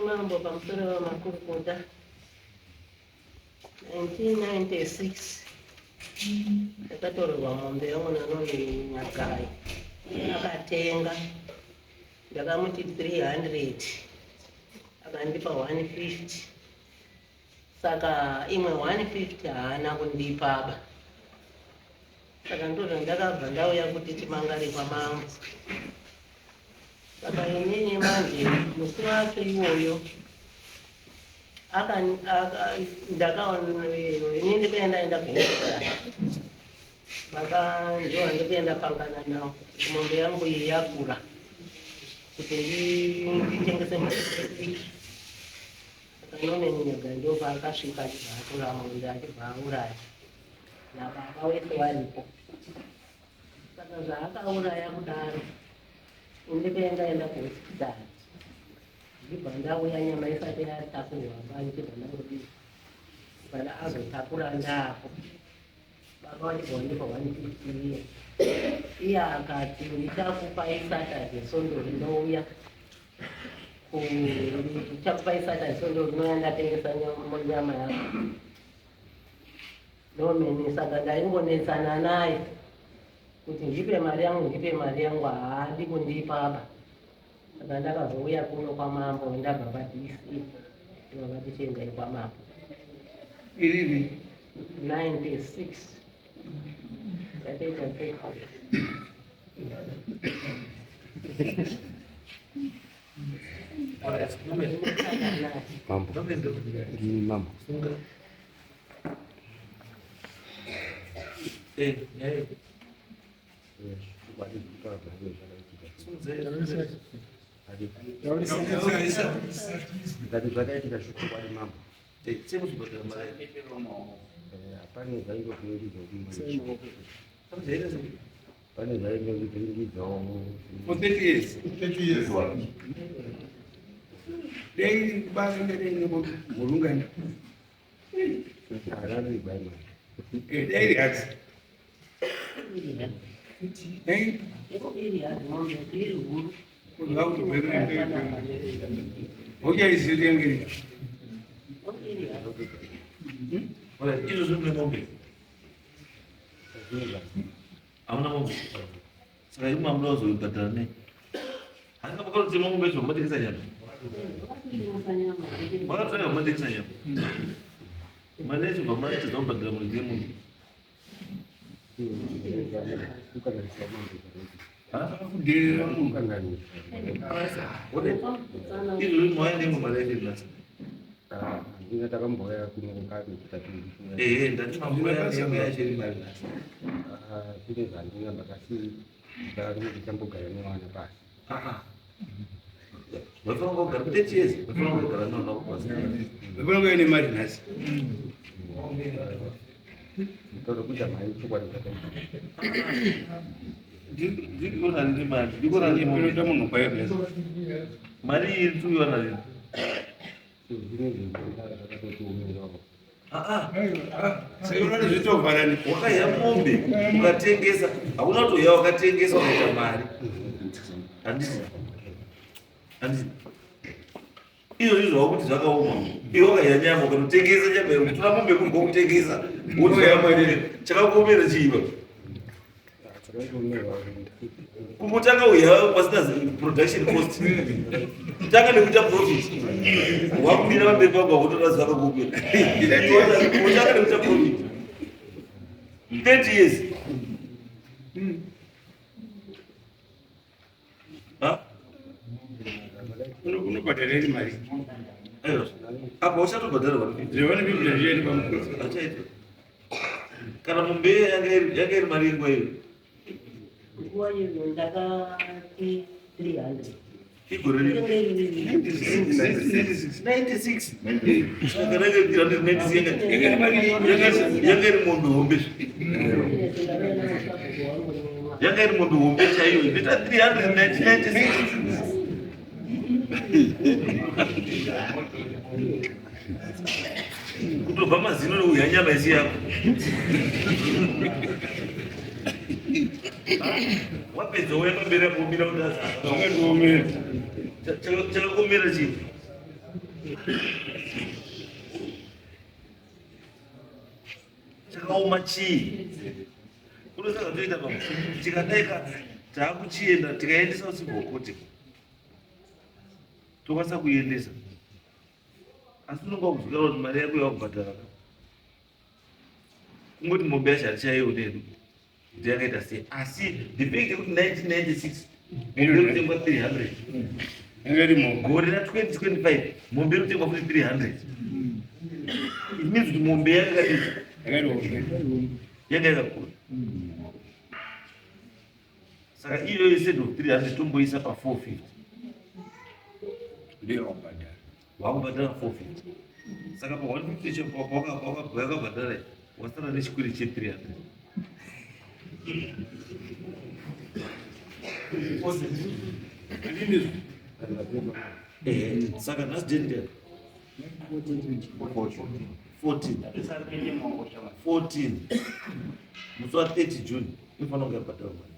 Mambo pamsoro makurukuta 1996 takatorerwa mombe yangu nanoni Nyagai akatenga ndakamuti 300 akandipa 150 saka imwe 150 haana kundipaba saka ndozvo ndakabva ndauya kuti timangari kwamambo saka inini manje musi wake iwoyo inini ndikuenda kuhosipitari ndoa ndikuenda pangana nawo mombe yangu iyi yakura kuti nditengese musi saka inoneni Nyagai ndobva akasvika achibva mombe achibva auraya nababa wese waripo saka zvaakauraya kudaro ndikuenda kuhosipitari ndibva ndauya nyama isati yatakurwa ndibva ndangoti kana azotakura ndapo baba wachibva wandipa 150 iye akati ndichakupai Saturday Sondori ndouya ndichakupai Saturday Sondori ndouya ndatengesa nyama yako ndomene saka ndaingonetsana naye kuti ndipe mari yangu haadi kundipaba saka ndakazouya kuno kwamambo ndabva paDC ndobva tichiendai kwamambo irivi 96 yataita peka Mambo. Zvakaitika shuku kwari mambo pane zvaingozviringidzawo pane zvaingozviringidzawo for 30 years. 30 years. Dei basengereni mulungani. harari baima Dei hati. Dei Without Oja isirengeri. Olha, hizo zote ni ng'ombe. Hamna ng'ombe. Sasa hiyo mamlozo ukatane. Hanga bako zima ng'ombe hizo mbadi kisa nyama. Baka sasa mbadi kisa nyama. Manejo mama yetu naomba ndio mlimu. Dia ukangani Hizo ni mwaende mbali last. ndinga takamboya kunokadi kutatu Ndati mamboya yangu ya shiri mbali last. zvine zvandingamba kasi ndari ndichambogara newana pasi Wafanga kugara 30 years. Wafanga kugara na kwasi. Wewe ni mali nasi. ndoro kuita mari chokwadi zvakaita Ndikona ndi mali. Ndikona ndi Ndio munhu kwa hiyo. mali iri tuiona lini. zvine zvinhu zvakatotiomerawo Sasa unaona zvitovharani. Wakaya mombe ukatengesa hakuna kutoya wakatengesa ukaita mari. Handisi. Iyo izvo wakuti zvakaoma. Iwe wakaya nyama ukatotengesa nyama kutora mombe kungokutengesa. Wotoya mari. Chakakuomera chiiva. dzakatoomerawo Kungotanga uya pasina production cost. Tanga nekuita profit. Wakumira pamberi pako wakutora zvakakuomera. Tanga nekuita profit. 30 years. unobhadhareni mari aiwa apa uchatobhadhara vari zvione biblia zvieni pamukosi achaita kana mumbe yanga iri mari yenguva iyo nguva iyo ndakati 300 igore riri 96 yanga iri mombe hombe yanga iri mombe hombe chaiyo ndita 396 kutobva mazino nouya nyama isi yako wapedza uya pamberi akomira vakatiomera chakakomera chii chakaoma chii unosaka toita pa tikadaika taakuchienda tikaendesa usibhokoti tokwanisa kuiendesa asi unonga kuzvikara kuti mari yako yakubhadhara kungoti mombe yacho hatichaiwo nedu kuti yakaita sei asi the fact yekuti 1996 mombe irikutengwa 300 angati mombe gore ra2025 mombe irikutengwa futi 300 it means kuti mombe yakakadii yanga yakakura saka iyo yese ndo 300 tomboisa pa 450 ndiyo wabhadhara wakubhadhara 450 saka pa 150 wakabhadhara wasara nechikwiri che300 saka nhasi deni 14 musi wa 30 June inofanira kunge yabhadhara mari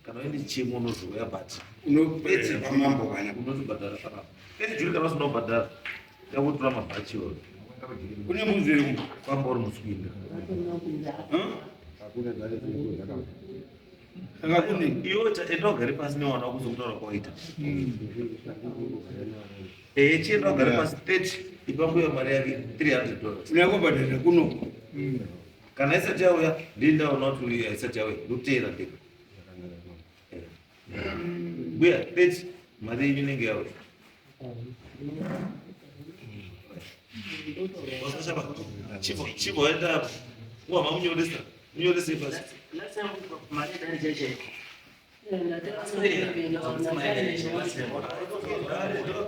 kana uende chemo unozouya but unopedza pamambo kana unotobhadhara papa 30 June kana usina kubhadhara yakutora mabhachi iwayo kune muzviri kwamba uri muswinda saka kune iwo enda ugare pasi newana wako sokutaura kwaita chienda ugare pasi 30 ipanguya mari yake $300 unakubhadhara kuno kana isati yauya ndindaona kuti isati yauya ndokutera ndeka buya 30 mari yenyu inenge yauya chivo waenda apa wama munyoresa munyorese pasi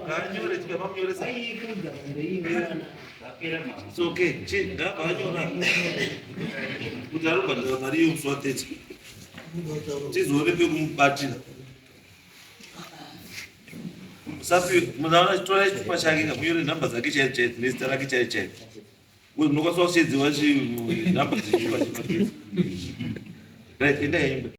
nganyore chikaba munyoresa it's okay ngaba anyora kuti ari kubhadhara mari yemusi wa 30 tizoone pekumubatira sapi munaona chitora chitupa chake kamunyore nhamba dzake chaidzo chaidzo nezita rake chaidzo chaidzo unokwanisa kushedzewa nhamba dzechipa right enda yaimba